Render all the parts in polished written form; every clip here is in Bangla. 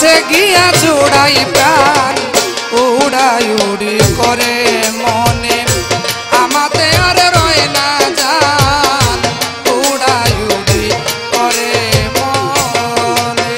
কাছে গিয়া জোড়াই প্রাণ উড়াই উড়ি করে মনে আমাতে আর রয় না জান উড়াই উড়ি করে মনে।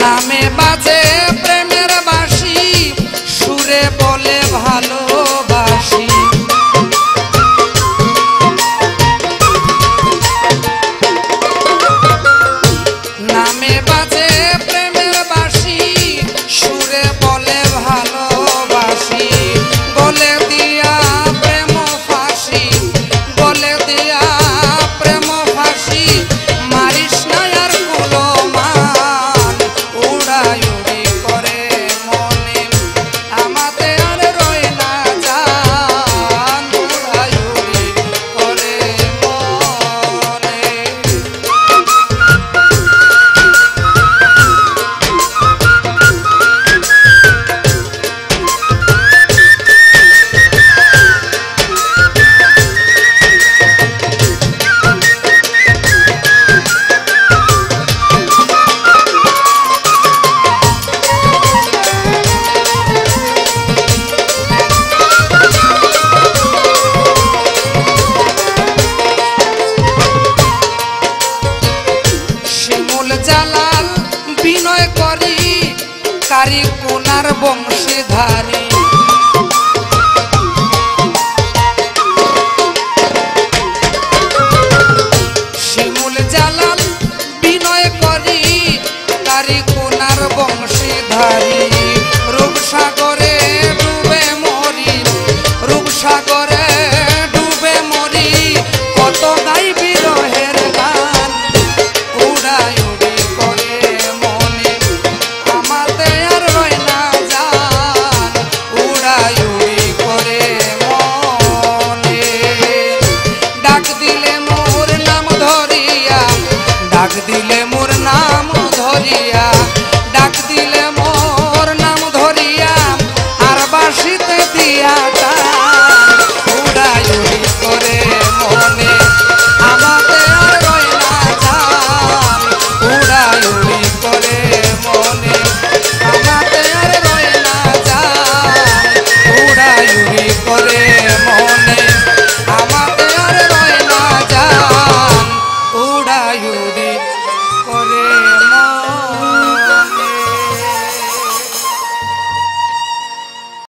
নামে বাজে প্রেমের বাঁশি সুরে বলে ভালোবাসি নামে বাজে প্রেমের বাঁশি সুরে বলে ভালোবাসি বলে দিয়া প্রেম ফাঁসি বলে দিয়া প্রেম ফাঁসি মারিস না আর গুলো মান উড়াই উড়ি করে মনে আমাতে আর রয় না জান উড়াই উড়ি করে মনে। জালাল বিনয় করি কারি কোনার বংশীধারী শিমুল জালাল বিনয় করি কারি কোনার বংশীধারী রূপসাগরে ডুবে মরি রূপসাগর